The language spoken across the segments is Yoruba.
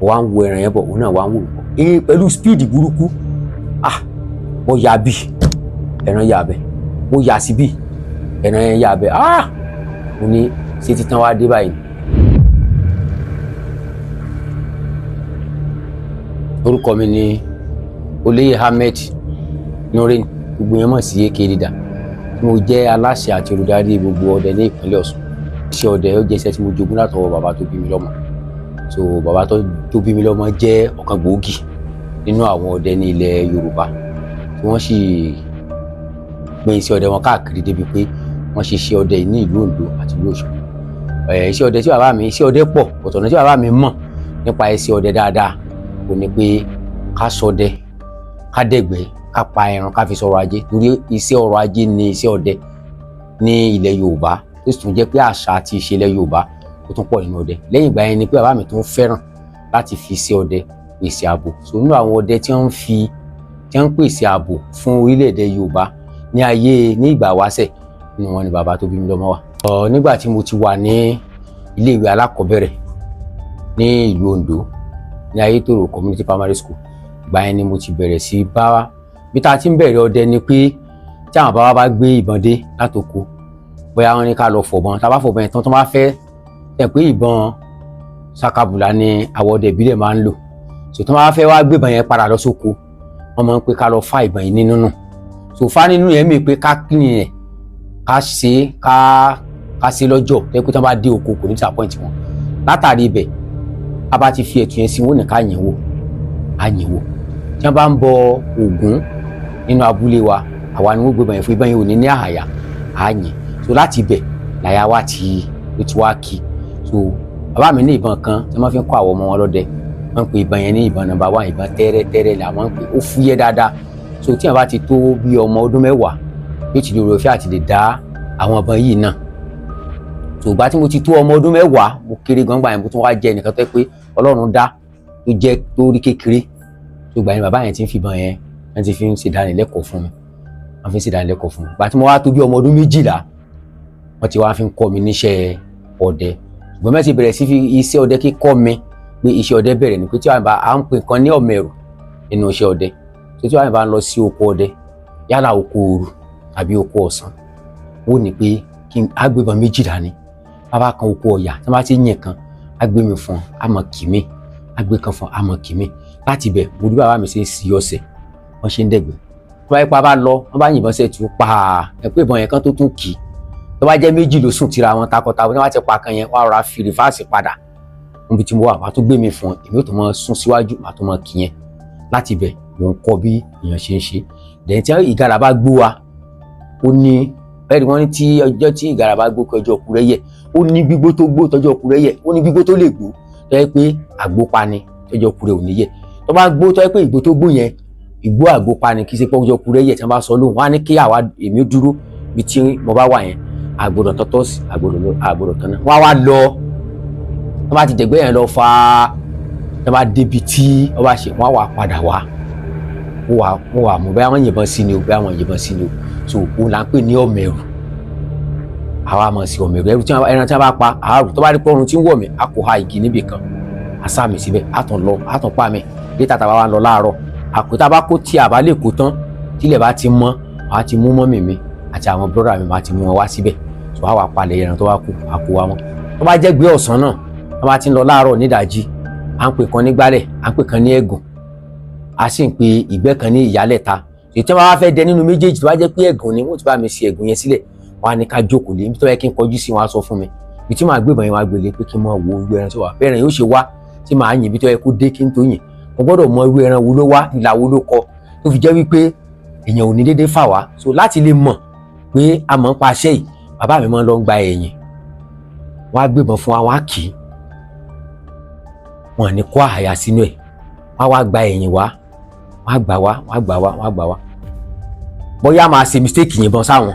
wá ń wo ẹran yẹn bọ̀ òun náà wá ń wò bọ̀ pẹ̀lú speed burúkú mo yà bí ẹran yà bẹ̀ mo yà sí bí ẹran yẹn yà bẹ̀ mo ní ṣé títàn wá dé báyìí. orúkọ mi ni Olóyè Ahmed Nureni gbogbo yẹn mọ̀ sí AK Leader. Mo jẹ́ aláṣẹ àti olùdarí gbogbo ọdẹ ní ìpínlẹ̀ Ọ̀ṣun. Iṣẹ́ ọdẹ ó jẹ́ iṣẹ́ tí mo jogún látọwọ́ bàbá tó bí mi lọ́mọ. So bàbá tó bí mi lọ́mọ jẹ́ ọ̀kan gbòógì nínú àwọn ọdẹ ní ilẹ̀ Yorùbá tí wọ́n sì gbé iṣẹ́ ọdẹ wọn káàkiri débi pé wọ́n ṣe iṣẹ́ ọdẹ ní ìlú Oǹdó àti ìlú Ọ̀ṣun. Iṣẹ́ ọdẹ tí bàbá mi iṣẹ́ ọdẹ pọ̀ ọ̀tọ̀ náà tí bàbá mi mọ̀ nípa iṣẹ́ ọdẹ dáadáa kò ní pé ká ṣọdẹ ká dẹ̀gbẹ́ ká pa ẹran ká fi sọ̀rọ̀ ajé torí iṣẹ́ ọrọ̀ ajé ni iṣẹ́ ọdẹ ní ilẹ̀ Yorùbá tó sì tún jẹ́ pé àṣà àti ìṣe ilẹ̀ Yorùbá ó tún pọ̀ nínú ọdẹ. Lẹ́yìn ìgbà yẹn ni pé bàbá mi tún fẹ́ràn láti fi iṣẹ́ ọdẹ pèsè ààbò. So nínú àwọn ọdẹ tí wọ́n ń pèsè ààbò fún orílẹ̀-èdè Yorùbá ní ìgbà wáṣẹ̀ nínú wọn ni bàbá tó bí mi lọ́mọ wà. Nígbà tí mo ti wà ní ilé ìwé alákọ̀ọ́bẹ̀rẹ̀ ní ìlú Oǹdó ní Ayétòrò Community Primary School, ìgbà yẹn ni mo ti bẹ̀rẹ̀ sí bá bí ta ti ń bẹ̀rẹ̀ ọdẹ ni pé tí àwọn bàbá bá gbé ìbọn dé látoko bóyá wọ́n ní ká lọ fọ̀bọ̀n tá bá fọ̀bọ̀n yẹn tán tó bá fẹ́ tẹ̀ pé ìbọn sakabula ni àwọn ọdẹ ìbílẹ̀ máa ń lò. So tó bá fẹ́ wá gbé ìbọn yẹn padà lọ sóko wọ́n máa ń pé ká lọ fá ìbọn yìí nínú nù. So fá nínú yẹn mi pé ká clean yẹn ká ṣe lọ́jọ́ tẹ́ pé tí wọ́n bá dé oko kò ní disappoint wọn. Látàrí ibẹ̀ a bá ti fi ẹ̀tù yẹn sí wọn ní ká yẹn wò á yẹn wò. Tí wọ́n bá ń bọ Ògún nínú abúlé wa àwa ni wọ́n gbé ìbọn yẹn fún ìbọn yẹn ò ní àhàyà á yẹn. So láti ibẹ̀ làyà wa ti wá kí. So bàbá mi ní ìbọn kan tí wọ́n fi ń kọ́ àwọn ọmọ wọn lọ́dẹ wọ́n ń pe ìbọn yẹn ní ìbọn number 1 ìbọn tẹ́rẹ́tẹ́rẹ́ làwọn ń pè ó fúyẹ́ dáadáa. So tí wọ́n bá ti tó bí ọmọ ọdún 10 yóò ti lè rò fẹ́ àti lè dá àwọn ìbọn yìí náà. So ìgbà tí mo ti tó ọmọ ọdún 10 mo kéré gan gbà yẹn mo tún wá jẹ́ ẹnìkan tó pé Ọlọ́run dá tó jẹ́ tó rí kékeré. So ìgbà yẹn bàbá yẹn ti ń fi ìbọn yẹn wọ́n ti fi ń ṣèdánilẹ́kọ̀ọ́ fún mi wọ́n fi ń ṣèdánilẹ́kọ̀ọ́ fún mi. Ìgbà tí mo wá tó bí ọmọ ọdún 12 wọ́n ti wá fi ń kọ́ mi níṣẹ́ ọdẹ. Ṣùgbọ́n mẹ́sì bẹ̀rẹ̀ sí fi iṣẹ́ ọdẹ kíkọ́ mi pé iṣẹ́ ọdẹ bẹ̀rẹ̀ ni pé tí wọ́n bá à ń pè nǹkan ní ọ̀mẹ̀rù nínú iṣẹ́ ọdẹ. So tí wọ́n bá ń lọ sí oko ọdẹ yálà oko òru tàbí oko ọ̀sán ó ní pé kí n agbébọn méjì dání bàbá kan oko ọ̀yà tí wọ́n bá ti yìn kan agbé mi fún àmọ́ kìíní agbé kan fún àmọ́ kìíní. Láti ibẹ̀ mo rí bàbá mi ṣe ń sí ọ̀sẹ̀ wọ́n ṣe ń dẹ̀gbẹ́. Tó bá yẹ pa bá lọ wọ́n bá yìnbọn ṣe tù pa ẹ̀ pé ìbọn yẹn kan tó tún kì í. Tó bá jẹ́ méjì ló sùn tira wọn takọtabo tí wọ́n bá ti pa kan yẹn wọ́n á rọra fi rìfáàsì padà níbi tí mo wà wàá tún gbé mi fún èmi ò tó mọ sún síwájú màá tó mọ kì yẹn. Láti ibẹ̀ mò ń kọ́ bí èèyàn ṣe ń ṣe. Dẹ̀yìn tí ìgalà bá gbó wa ó ní bẹ́ẹ̀ ni wọ́n ní tí ọjọ́ tí ìgalà bá gbó kọjọ́ ọkù rẹ̀ yẹ ó ní gbígbó tó gbó tọjọ́ ọkù rẹ̀ yẹ ó ní gbígbó tó lè gbó tó yẹ pé àgbo pa ni tọjọ́ ọkù rẹ̀ ò ní yẹ. Tó bá gbó tó yẹ pé ìgbó tó gbó yẹn ìgbó àgbo pa ni kì í ṣe pé ọjọ́ ọkù rẹ̀ yẹ tí wọ́n bá sọ lóhùn wọ́n á ní kí àwa èmi dúró bí tí mo bá wà yẹn àgbòdò tọ́tọ́ sí àgbòdò tán náà wọ́n á wá lọ wọ́n bá ti dẹ̀gbẹ́ yẹn lọ fa wọ́n bá débi tí wọ́n bá ṣe wọ́n á wà padà wá wọ́n wà mú bẹ́ẹ̀ wọ́n yìnbọn sí ni o bẹ́ẹ̀ wọ́n yìnbọn sí ni o. So òun là ń pè ní ọ̀mẹ̀rù àwa mọ̀ sí ọ̀mẹ̀rù ẹrù tí ẹran tí wọ́n bá pa àárò tó bá rí pọ́nrún tí ń wọ̀ mí a kò ha igi níbì kan a sá mi síbẹ̀ a tàn lọ a tàn pa mi létà tá a bá wà lọ láàárọ̀ àkótá bá kó tí a bá lè kó tán tílẹ̀ bá ti mọ́ a ti mú mọ́mì mi àti àwọn bọ́dà mi máa ti mú wọn wá síbẹ̀. So àwa palẹ̀ ẹran tó wá kú àkó wa wọn. Tó bá jẹ́ gbé ọ̀sán náà wọ́n bá ti ń lọ láàárọ̀ nídàájí à ń pè kan ní gbálẹ̀ à ń pè kan ní ẹ̀gùn a sì ń pe ìgbẹ́ kan ní ìyálẹ̀ta. Èyí tí wọ́n bá fẹ́ dẹ nínú méjèèjì tó bá jẹ́ pé ẹ̀gùn ni wọ́n ti bá mi ṣe ẹ̀gùn yẹn sílẹ̀ wọ́n á ní ká jókòó lé ibi tó yẹ kí n kọjú sí wọn á sọ fún mi ibi tí màá gbébọn yẹn wá gbélé pé kí n mọ wo irú ẹran tó wà bẹ́ẹ̀ rẹ̀ yóò ṣe wá tí màá yìn ibi tó yẹ kó dé kí n tó yìn. Mo gbọ́dọ̀ mọ irú ẹran wo ló wá ìlà wo ló kọ tó fi jẹ́ wípé èèyàn ò ní déédéé fà wá. So láti lè mọ̀ pé a mọ̀ ń pa aṣẹ́ yìí bàbá mi máa ń lọ gba ẹ̀yìn wọ́n á gbébọn fún wa wọ́n á kì í wọ́n ní kó àyà sínú ẹ̀ wọ́n á wá gba ẹ̀yìn wá wọ́n á gbà wá wọ́n á gbà wá wọ́n á gbà wá. Bóyá máa ṣe mistake yìnbọn sáwọn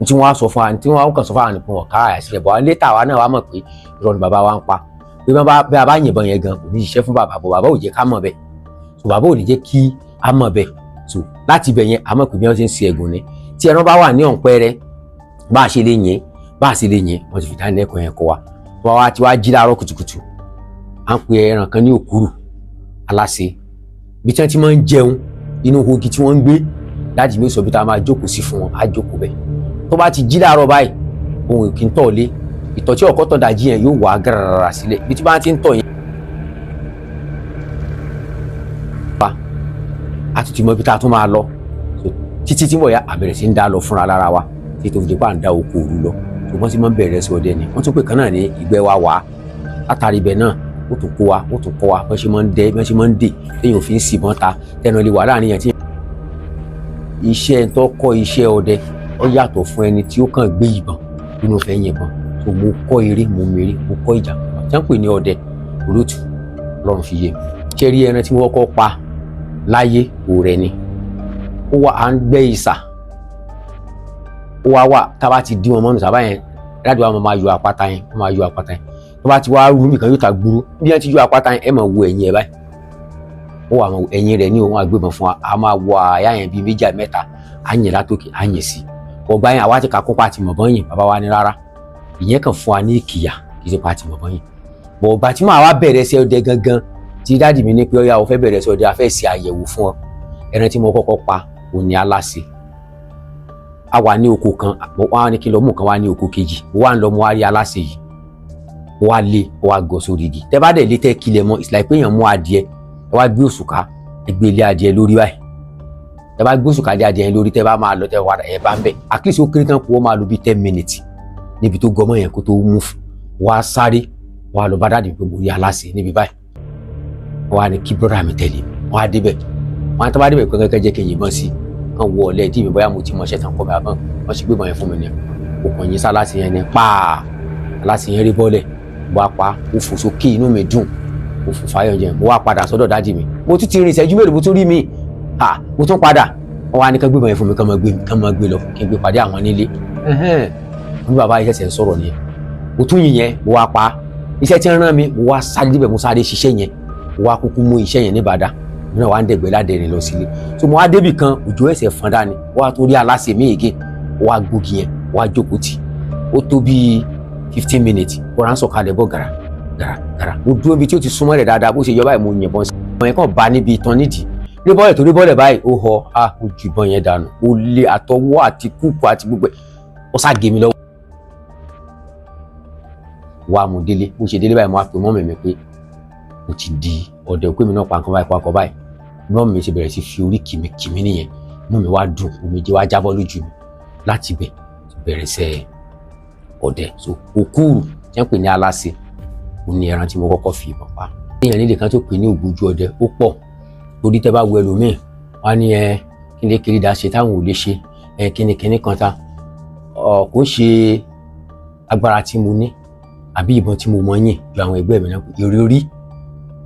tí wọ́n á sọ fún wa tí wọ́n á kàn sọ fún wa nìkan wọ́n ká àyà sílẹ̀ bọ́ létà wa náà wá mọ̀ pé irọ́ ni bàbá wa ń pa pé bí a bá yìnbọn yẹn gan kò ní ṣiṣẹ́ fún bàbá bọ̀ bàbá ò jẹ́ ká mọ̀ bẹ́ẹ̀ so bàbá ò ní jẹ́ kí a mọ̀ bẹ́ẹ̀ so láti ibẹ̀ yẹn a mọ̀ pé bí wọ́n ṣe ń ṣe ẹ̀gùn ni tí ẹran bá wà ní ọ̀npẹ́rẹ́ bá a ṣe lè yìn wọ́n ti fi dánilẹ́kọ̀ọ́ yẹn kọ́ wa wọ́n wá ti wá jí láàárọ̀ kùtùkùtù à ń pe ẹran kan ní òkúrù aláṣẹ bí tí wọ́n ti máa ń jẹun inú hogi tí wọ́n ń gbé dáàdì mi sọ bí tá a máa jókòó sí fún wọn á jókòó bẹ́ẹ̀ tó bá ti jí láàárọ̀ báyìí òun kì í tọ̀ lé ìtọ̀ tí ọ̀kọ́ tọ̀ dàjí yẹn yóò wà gàràrà sílẹ̀ bí tí bá ti ń tọ̀ yẹn a ti mọ ibi tá a tún máa lọ títí tí wọ̀nyá àbẹ̀rẹ̀ sí ń dá lọ fúnra lára wa tí tó fi di pa à ń dá oko òru lọ ṣùgbọ́n tí wọ́n bẹ̀rẹ̀ sí ọdẹ ni wọ́n tún pè kan náà ní ìgbẹ́ wa wà á látàrí ibẹ̀ náà ó tún kó wa ó tún kọ́ wa bọ́n ṣe máa ń dẹ bọ́n ṣe máa ń dè téèyàn fi ń sì bọ́n ta tẹnu ilé wà láàrin yẹn tí. iṣẹ́ tó kọ́ iṣẹ́ ọdẹ ó yàtọ̀ fún ẹni tí ó kàn gbé ìbọn nínú fẹ́ yìnbọn tó mo kọ́ eré mo mèrè mo kọ́ ìjà tí wọ́n pè ní ọdẹ olótù Ọlọ́run fi yé mi. ṣé rí ẹran tí wọ́n kọ́ pa láyé òrẹ́ ni ó wà à ń gbẹ́ ìsà ó wà tá a bá ti dí wọn mọ́nù sábà yẹn dáàdì wa máa yọ àpáta yẹn wọ́n máa yọ àpáta yẹn tó bá ti wá rú nìkan yóò ta gbúrú bí wọ́n ti yọ àpáta yẹn ẹ máa wo ẹ̀yìn ẹ̀ báyìí ó wà ẹ̀yìn rẹ̀ ní òun àgbébọn fún wa a máa wọ àyà yẹn bíi méjì mẹ́ta á yẹn látòkè á yẹn sí ọgbà yẹn àwa ti kà kópa àti mọ̀bọ́n yìí bàbá wa ní rárá ìyẹn kàn fún wa ní ìkìyà kì í ṣe pa àti mọ̀bọ́n yìí bọ̀ ọgbà tí màá wá bẹ̀rẹ̀ sí ọdẹ gangan tí dáàdì mi ní pé ọyá o fẹ́ bẹ̀rẹ̀ sí ọdẹ a fẹ́ ṣe àyẹ̀wò fún ọ ẹran tí mo kọ́kọ́ pa òun ni aláṣẹ a wà ní oko kan mo wá ní kí n lọ mú kan wá ní oko kejì mo wá ń lọ mo wá rí aláṣẹ yìí mo wá lé mo wá gọ sórí igi tẹ bá dẹ̀ lé tẹ́ kílẹ̀ mọ́ ìsìlẹ̀ pé èèyàn mú adìẹ ẹ wá gbé òṣùká ẹ gbé ilé adìẹ lórí báyìí tẹ bá gbé òṣùká lé adìẹ lórí tẹ bá máa lọ tẹ wà ẹ bá ń bẹ at least ó kéré tán kó o máa lo bíi 10 minutes níbi tó gọmọ yẹn kó tó mú wá sáré wá lọ bá dáàdì pé mo rí aláṣẹ níbi báyìí wá ní kí brọ́dà mi tẹ̀lé wá débẹ̀ wọn tó bá débẹ̀ pé kẹ́kẹ́ jẹ́ kí n yìnbọn sí kan wọ ọ̀lẹ́ dí mi bóyá mo ti mọṣẹ́ tán kọ́ mi àbọ̀n wọ́n sì gbébọn yẹn fún mi ní òkàn yín sá láti yẹn ní pàà láti yẹn rí bọ́lẹ̀ mo wá pa mo fò sókè inú mi dùn mo fò fáyọ̀ jẹun mo wá padà sọ́dọ̀ dáàdì mi mo tún ti rìn ìṣẹ́jú mélòó mo tún rí mi mo tún padà wọ́n wá ní kán gbébọn yẹn fún mi kán máa gbé lọ kí n gbé pàdé àwọn nílé bí bàbá yìí ṣẹ̀ṣẹ̀ ń sọ̀rọ̀ nìyẹn mo tún yìn yẹn mo wá pa iṣẹ́ tí ń rán mi mo wá sáré débẹ̀ mo sáré ṣiṣẹ́ yẹn mo wá kúkú mú iṣẹ́ yẹn ní Ìbàdàn náà wà ń dẹ̀gbẹ́ ládẹ̀rìn lọ sílé so mo wá débì kan òjò ẹsẹ̀ fọ́n dání wá tó rí aláṣẹ mi ègé wá gbógi yẹn wá jókòó tì ó tó bíi 15 minutes kó ránṣọ kalẹ̀ bọ̀ gàrà mo dúró bí tí ó ti súnmọ́ rẹ̀ dáadáa bó ṣe yọ báyìí mo yìnbọn sí ọmọ yẹn kàn bá níbi ìtàn nídìí rí bọ́ọ̀lẹ̀ tó rí bọ́ọ̀lẹ̀ báyìí ó họ ó ju ìbọn yẹn dànù ó lé àtọwọ́ àti kúkú àti gbogbo ẹ̀ ó sá gé mi lọ́wọ́ wá mo délé bó ṣe délé báyìí mo wá pe mọ́mì mi pé mo ti di ọ̀dẹ̀ òkú mi náà pa nǹkan báyìí mọ́mì mi ṣe bẹ̀rẹ̀ sí fi orí kìmí nìyẹn inú mi wá dùn omijé wá jábọ́ lójú mi láti bẹ̀ bẹ̀rẹ̀ sẹ́ ọ̀dẹ̀ so òkúrù tí wọ́n pè ní aláṣẹ òun ni ẹran tí mo kọ́kọ́ fi ìbọn pa èèyàn nílé kan tó pè ní ògbójú ọdẹ ó pọ̀ torí tẹ́ bá wo ẹlòmíì wọ́n ní kí ni kiri dá ṣe táwọn ò lè ṣe kíni kan ta kò ń ṣe agbára tí mo ní àbí ìbọn tí mo mọ̀ yìn ju àwọn ẹgbẹ́ mi náà ìrírí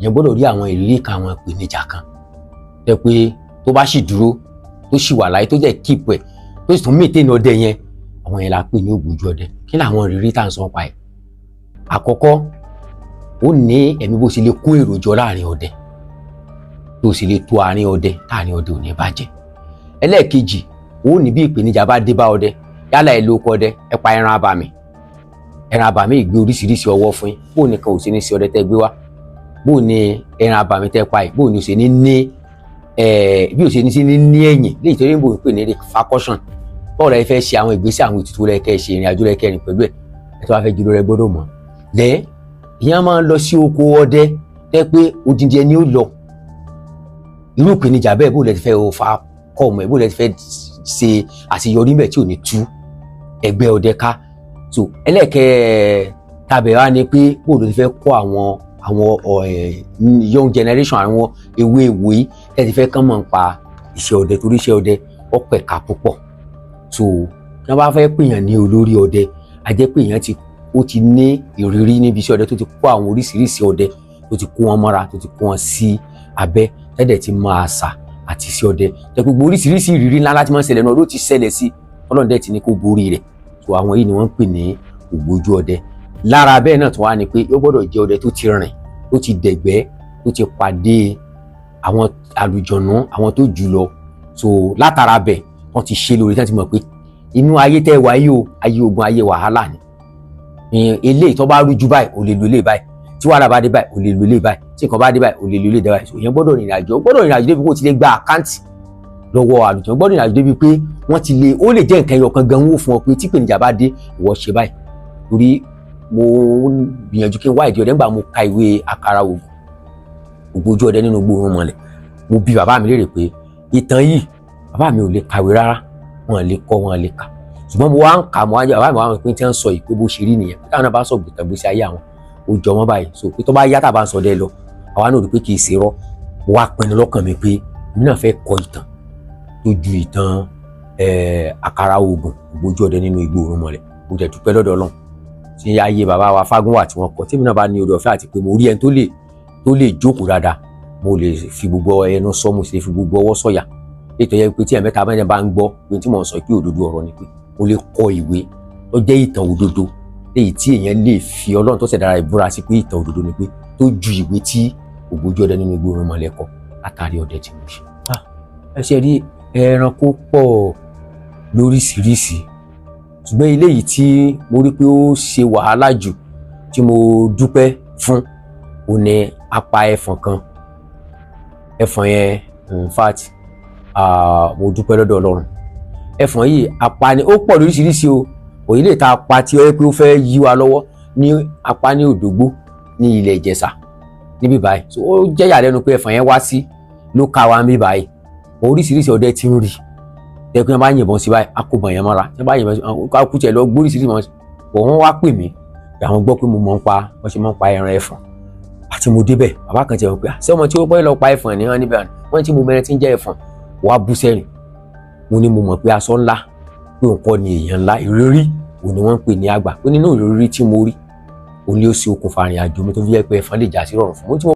yẹn gbọ́dọ̀ rí àwọn ìrírí kan àwọn ìpèníjà kan tẹ́ pé tó bá sì dúró tó sì wà láyé tó jẹ́ kíìpù ẹ̀ tó sì tún mètèèni ọdẹ yẹn àwọn yẹn la pè ní ògbójú ọdẹ kí làwọn ìrírí tá à ń sọ pa ẹ̀ àkọ́kọ́ ó ní ẹ̀mí bó ṣe lè kó èrò jọ láàrin ọdẹ tó sì lè tó àárín ọdẹ táàrin ọdẹ ò ní bàjẹ́ ẹlẹ́ẹ̀kejì ó ní bí ìpèníjà bá dé bá ọdẹ yálà ẹ lóko ọdẹ ẹ pa ẹran abàmì ìgbé oríṣiríṣi ọwọ́ fún yín bóun nìkan ò sí ní sí ọdẹ tẹ́ gbé wá bóun ni ẹran abàmì tẹ́ pa yìí bóun ni ò sí ní bí ò sí ní sí ní ẹ̀yìn léyìí tó ní bò ń pè ní fakọ́sọ̀n bọ́ọ̀ rẹ fẹ́ ṣe àwọn ìgbésẹ̀ àwọn ètùtù rẹ kẹ́ ṣe ìrìn àjò rẹ kẹrin pẹ̀lú ẹ̀ ẹ̀ tó bá fẹ́ jùlọ rẹ gbọ́dọ̀ mọ̀ lẹ́ ìyẹn máa ń lọ sí oko ọdẹ tẹ́ pé odindi ẹni ó lọ irú ìpèníjà bẹ́ẹ̀ bó lẹ ti fẹ́ fa kọ́ ọmọ ẹ̀ bó lẹ ti fẹ́ ṣe àṣeyọrí mẹ́ tí ò ní tú ẹgbẹ́ ọdẹ ká so ẹlẹ́ẹ̀kẹtàbẹ̀ wá ni pé bó lẹ ti fẹ́ kọ́ àwọn young generation àwọn ewé ìwòyí tẹ́ ti fẹ́ kán mọ̀ nípa iṣẹ́ ọdẹ torí iṣẹ́ ọdẹ ọ̀pẹ̀ka púpọ̀ so tí wọ́n bá fẹ́ pèèyàn ní olórí ọdẹ a jẹ́ pé èèyàn ó ti ní ìrírí níbi iṣẹ́ ọdẹ tó ti kó àwọn oríṣiríṣi ọdẹ tó ti kó wọn mọ́ra tó ti kó wọn sí abẹ́ tẹ́lẹ̀ ti máa àṣà àti iṣẹ́ ọdẹ tẹ́ gbogbo oríṣiríṣi ìrírí ńlá láti máa ń ṣẹlẹ̀ náà ló ti ṣẹlẹ̀ sí Ọlọ́run dẹ̀ ti ní kó borí rẹ̀ so àwọn yìí ni wọ́n ń pè ní ògbójú ọdẹ lára bẹ́ẹ̀ náà tó wá ni pé ó gbọ́dọ̀ jẹ́ ọdẹ tó ti rìn tó ti dẹ̀gbẹ́ tó ti pàdé àwọn àlùjọ̀nù àwọn tó jù lọ so látara bẹ́ẹ̀ wọ́n ti ṣe lórí tí wọ́n ti mọ̀ pé inú ayé tẹ́ wáyé o ayé ogun ayé wàhálà ni eléyìí tó bá rújú báyìí ò lè lo eléyìí báyìí tí wàhálà bá dé báyìí o lè lo ilé báyìí, tí nǹkan bá dé báyìí o lè lo ilé báyìí. So èèyàn gbọ́dọ̀ rìnrìn àjò débi kó ti lè gba àkáǹtì lọ́wọ́ àlùjọ, gbọ́dọ̀ rìnrìn àjò débi pé wọ́n ti lè, ó lè jẹ́ nǹkan ẹyọ kan gan wó fún ọ pé tí ìpèníjà bá dé ìwọ ṣe báyìí. Torí mo gbìyànjú kí n wá ìdí ọdẹ nígbà mo ka ìwé àkàrà ògbójú ọdẹ nínú igbó irúnmọlẹ̀. Mo bi bàbá mi léèrè pé ìtàn yìí bàbá mi ò lè kàwé rárá, wọn lè kọ wọn lè kà, ṣùgbọ́n mo wá ń kà mọ́ ajá bàbá mi wá wọn pé tí wọ́n ń sọ yìí pé bó ṣe rí nìyẹn, táwọn náà bá sọ gbìtàn gbèsè ayé àwọn ó jọ wọn báyìí. So pé tó bá yá tàbá ń sọ dẹ lọ àwa náà rí pé kì í ṣe rọ́. Mo wá pinnu lọ́kàn mi pé èmi náà fẹ́ kọ ìtàn tó ju ìtàn àkàrà ògbójú ọdẹ nínú igbó irúnmọlẹ̀. Mo dẹ̀ dúpẹ́ lọ́dọ̀ Ọlọ́run tí ayé bàbá wa Fágúnwà tí wọ́n kọ, tí èmi náà bá ní oore ọ̀fẹ́ àti pé mo rí ẹni tó lè jókòó dáadáa, mo lè fi gbogbo ẹnu sọ, mo sì lè fi gbogbo ọwọ́ sọ̀yà. Ètò yẹn pé tí ẹ̀mẹ́ta mẹ́rin bá ń gbọ́ pé tí mò ń sọ pé òdodo ọ̀rọ̀ ni pé mo lè kọ ìwé tó jẹ́ ìtàn òdodo léyìí tí èèyàn lè fi Ọlọ́run tó ṣẹ̀dá ìbúra sí pé ìtàn òdodo ni pé tó ju ìwé tí ògbójú ọdẹ nínú igbó irúnmọlẹ̀ kọ látàrí ọdẹ tí mo ṣe. Ẹ ṣe rí ẹranko pọ̀ lóríṣiríṣi, ṣùgbọ́n eléyìí tí mo rí pé ó ṣe wàhálà jù tí mo dúpẹ́ fún òun ni apá ẹfọ̀n kan. Ẹfọ̀n yẹn in fact mo dúpẹ́ lọ́dọ̀ Ọlọ́run. Ẹfọ̀n yìí apá ni ó pọ̀ lóríṣiríṣi o, òyìn lè ta apá tí ó yẹ pé ó fẹ́ yí wa lọ́wọ́ ní apá ní Òdògbó ní ilẹ̀ Ìjẹ̀ṣà níbí báyìí. So ó jẹ́ ìyàlẹ́nu pé ẹfọ̀n yẹn wá sí ló ká wa níbí báyìí. Oríṣiríṣi ọdẹ tí ń rí tẹ́kùn yẹn bá yìnbọn sí báyìí akóbọn yẹn mọ́ra, tí wọ́n bá yìnbọn sí ká kú tiẹ̀ lọ gbóríṣiríṣi mọ́. Wọ́n wá pè mí àwọn gbọ́ pé mo mọ̀ ń pa wọ́n ṣe mọ̀ ń pa ẹran ẹfọ̀n. Àti mo débẹ̀ bàbá kan ti wọ́n pé ṣé ọmọ tí ó bọ́ lọ pa ẹfọ̀n ní wọn níbẹ̀ wọ́n tí mo mẹ́rin tí ń jẹ́ ẹfọ̀n wàá bú sẹ́rìn. Mo ní mo mọ̀ pé aṣọ ńlá pé òun kọ́ ni èèyàn ńlá, ìrírí òun ni wọ́n ń pè ní àgbà. Ó nínú ìrírí tí mo rí òun ni ó ṣe okùnfà ìrìn àjò mi tó fi jẹ́ pé ẹfọ̀n lè já sí rọrùn fún mi.